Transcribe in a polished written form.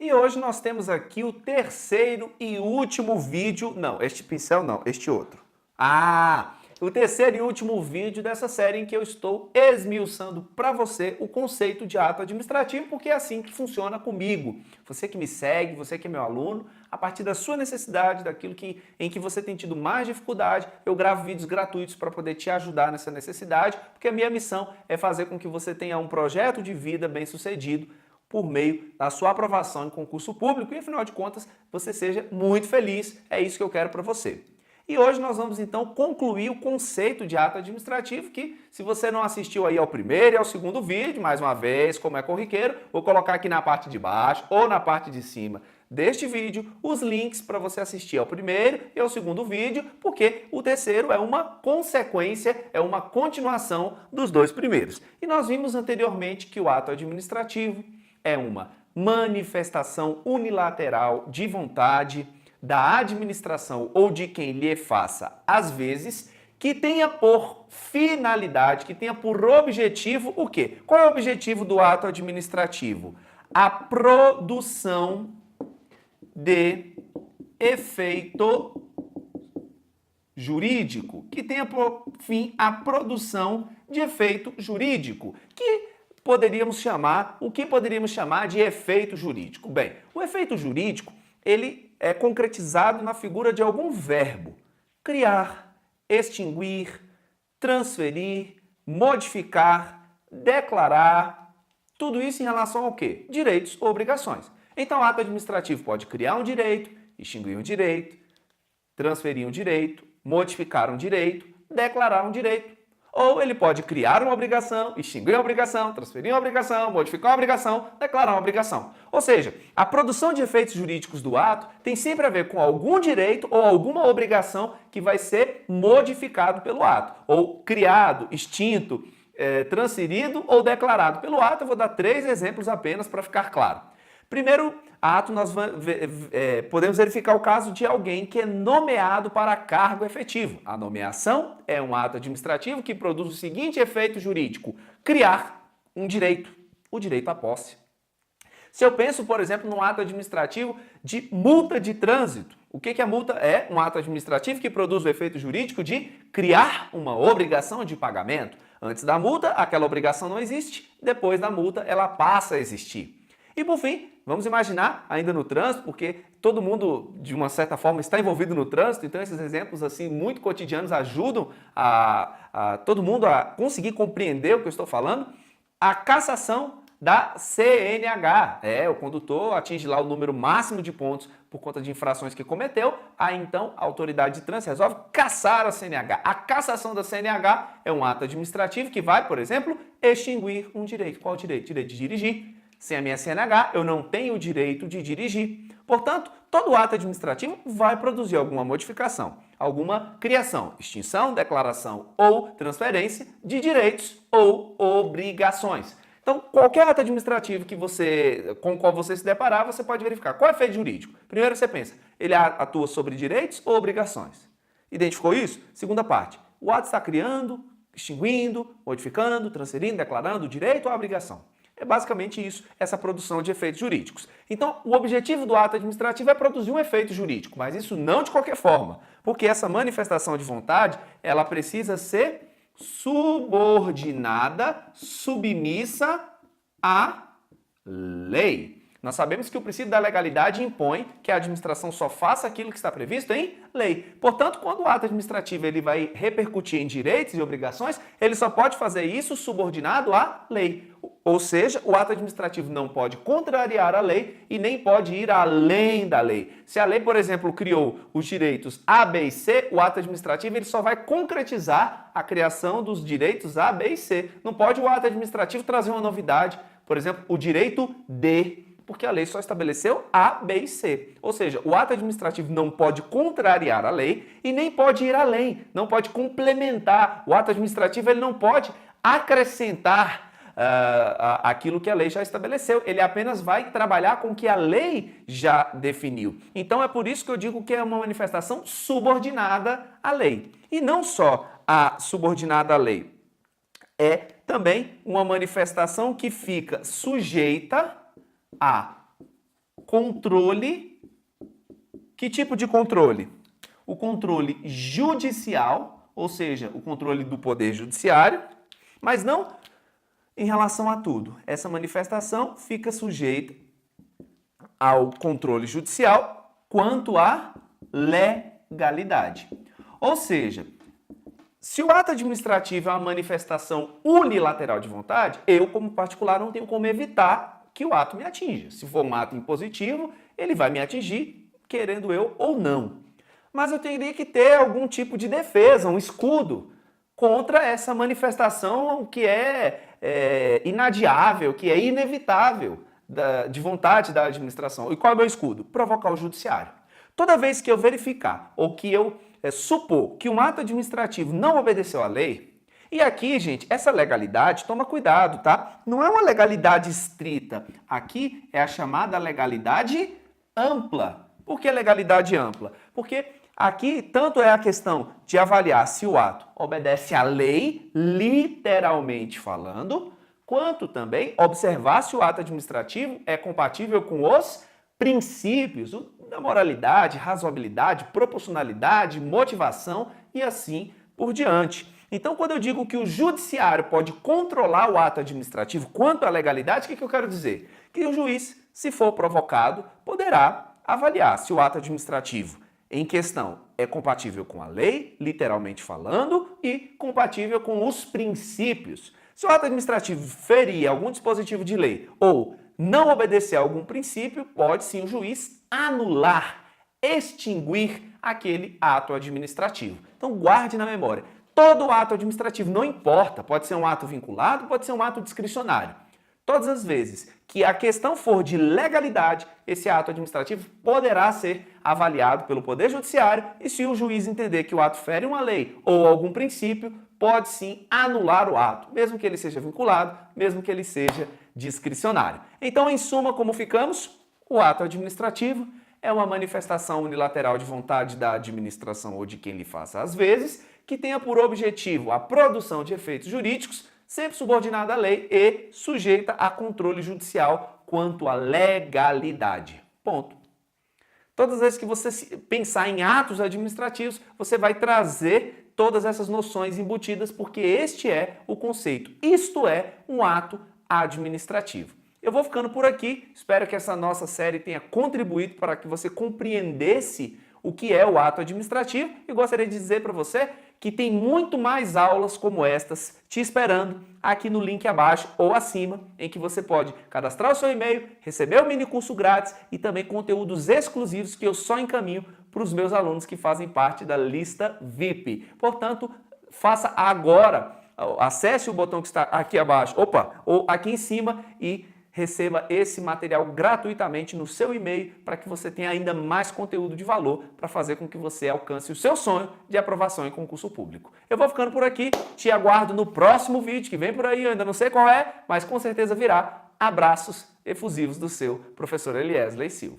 E hoje nós temos aqui o terceiro e último vídeo, não, este pincel não, este outro. O terceiro e último vídeo dessa série em que eu estou esmiuçando para você o conceito de ato administrativo, porque é assim que funciona comigo. Você que me segue, você que é meu aluno, a partir da sua necessidade, daquilo em que você tem tido mais dificuldade, eu gravo vídeos gratuitos para poder te ajudar nessa necessidade, porque a minha missão é fazer com que você tenha um projeto de vida bem sucedido, por meio da sua aprovação em concurso público e, afinal de contas, você seja muito feliz. É isso que eu quero para você. E hoje nós vamos, então, concluir o conceito de ato administrativo que, se você não assistiu aí ao primeiro e ao segundo vídeo, mais uma vez, como é corriqueiro, vou colocar aqui na parte de baixo ou na parte de cima deste vídeo os links para você assistir ao primeiro e ao segundo vídeo, porque o terceiro é uma consequência, é uma continuação dos dois primeiros. E nós vimos anteriormente que o ato administrativo é uma manifestação unilateral de vontade da administração ou de quem lhe faça, às vezes, que tenha por finalidade, que tenha por objetivo o quê? Qual é o objetivo do ato administrativo? A produção de efeito jurídico, que tenha por fim a produção de efeito jurídico, o que poderíamos chamar de efeito jurídico? Bem, o efeito jurídico, ele é concretizado na figura de algum verbo. Criar, extinguir, transferir, modificar, declarar, tudo isso em relação ao quê? Direitos ou obrigações. Então, o ato administrativo pode criar um direito, extinguir um direito, transferir um direito, modificar um direito, declarar um direito. Ou ele pode criar uma obrigação, extinguir uma obrigação, transferir uma obrigação, modificar uma obrigação, declarar uma obrigação. Ou seja, a produção de efeitos jurídicos do ato tem sempre a ver com algum direito ou alguma obrigação que vai ser modificado pelo ato, ou criado, extinto, transferido ou declarado pelo ato. Eu vou dar 3 exemplos apenas para ficar claro. Primeiro ato, nós podemos verificar o caso de alguém que é nomeado para cargo efetivo. A nomeação é um ato administrativo que produz o seguinte efeito jurídico: criar um direito, o direito à posse. Se eu penso, por exemplo, num ato administrativo de multa de trânsito, o que a multa é? Um ato administrativo que produz o efeito jurídico de criar uma obrigação de pagamento. Antes da multa, aquela obrigação não existe, depois da multa, ela passa a existir. E por fim, vamos imaginar ainda no trânsito, porque todo mundo, de uma certa forma, está envolvido no trânsito, então esses exemplos assim muito cotidianos ajudam todo mundo a conseguir compreender o que eu estou falando. A cassação da CNH. O condutor atinge lá o número máximo de pontos por conta de infrações que cometeu, aí então a autoridade de trânsito resolve cassar a CNH. A cassação da CNH é um ato administrativo que vai, por exemplo, extinguir um direito. Qual direito? Direito de dirigir. Sem a minha CNH, eu não tenho o direito de dirigir. Portanto, todo ato administrativo vai produzir alguma modificação, alguma criação, extinção, declaração ou transferência de direitos ou obrigações. Então, qualquer ato administrativo com o qual você se deparar, você pode verificar qual é o efeito jurídico. Primeiro você pensa, ele atua sobre direitos ou obrigações? Identificou isso? Segunda parte, o ato está criando, extinguindo, modificando, transferindo, declarando direito ou obrigação? É basicamente isso, essa produção de efeitos jurídicos. Então, o objetivo do ato administrativo é produzir um efeito jurídico, mas isso não de qualquer forma, porque essa manifestação de vontade, ela precisa ser subordinada, submissa à lei. Nós sabemos que o princípio da legalidade impõe que a administração só faça aquilo que está previsto em lei. Portanto, quando o ato administrativo ele vai repercutir em direitos e obrigações, ele só pode fazer isso subordinado à lei. Ou seja, o ato administrativo não pode contrariar a lei e nem pode ir além da lei. Se a lei, por exemplo, criou os direitos A, B e C, o ato administrativo ele só vai concretizar a criação dos direitos A, B e C. Não pode o ato administrativo trazer uma novidade, por exemplo, o direito D, porque a lei só estabeleceu A, B e C. Ou seja, o ato administrativo não pode contrariar a lei e nem pode ir além, não pode complementar. O ato administrativo ele não pode acrescentar aquilo que a lei já estabeleceu. Ele apenas vai trabalhar com o que a lei já definiu. Então é por isso que eu digo que é uma manifestação subordinada à lei. E não só a subordinada à lei, é também uma manifestação que fica sujeita a controle. Que tipo de controle? O controle judicial, ou seja, o controle do poder judiciário, mas não em relação a tudo. Essa manifestação fica sujeita ao controle judicial quanto à legalidade. Ou seja, se o ato administrativo é uma manifestação unilateral de vontade, eu, como particular, não tenho como evitar que o ato me atinja. Se for um ato impositivo, ele vai me atingir, querendo eu ou não. Mas eu teria que ter algum tipo de defesa, um escudo contra essa manifestação que é inadiável, que é inevitável de vontade da administração. E qual é o meu escudo? Provocar o judiciário. Toda vez que eu verificar ou que eu supor que um ato administrativo não obedeceu à lei, e aqui, gente, essa legalidade, toma cuidado, tá? Não é uma legalidade estrita. Aqui é a chamada legalidade ampla. Por que legalidade ampla? Porque aqui tanto é a questão de avaliar se o ato obedece à lei, literalmente falando, quanto também observar se o ato administrativo é compatível com os princípios da moralidade, razoabilidade, proporcionalidade, motivação e assim por diante. Então, quando eu digo que o judiciário pode controlar o ato administrativo quanto à legalidade, o que eu quero dizer? Que o juiz, se for provocado, poderá avaliar se o ato administrativo em questão é compatível com a lei, literalmente falando, e compatível com os princípios. Se o ato administrativo ferir algum dispositivo de lei ou não obedecer a algum princípio, pode sim o juiz anular, extinguir aquele ato administrativo. Então guarde na memória, todo ato administrativo, não importa, pode ser um ato vinculado, pode ser um ato discricionário. Todas as vezes que a questão for de legalidade, esse ato administrativo poderá ser avaliado pelo Poder Judiciário e se o juiz entender que o ato fere uma lei ou algum princípio, pode sim anular o ato, mesmo que ele seja vinculado, mesmo que ele seja discricionário. Então, em suma, como ficamos? O ato administrativo é uma manifestação unilateral de vontade da administração ou de quem lhe faça às vezes, que tenha por objetivo a produção de efeitos jurídicos, sempre subordinada à lei e sujeita a controle judicial quanto à legalidade. Ponto. Todas as vezes que você pensar em atos administrativos, você vai trazer todas essas noções embutidas, porque este é o conceito. Isto é um ato administrativo. Eu vou ficando por aqui, espero que essa nossa série tenha contribuído para que você compreendesse o que é o ato administrativo e gostaria de dizer para você que tem muito mais aulas como estas te esperando aqui no link abaixo ou acima, em que você pode cadastrar o seu e-mail, receber o mini curso grátis e também conteúdos exclusivos que eu só encaminho para os meus alunos que fazem parte da lista VIP. Portanto, faça agora, acesse o botão que está aqui abaixo, ou aqui em cima e receba esse material gratuitamente no seu e-mail para que você tenha ainda mais conteúdo de valor para fazer com que você alcance o seu sonho de aprovação em concurso público. Eu vou ficando por aqui, te aguardo no próximo vídeo que vem por aí, eu ainda não sei qual é, mas com certeza virá. Abraços efusivos do seu professor Eliesley Silva.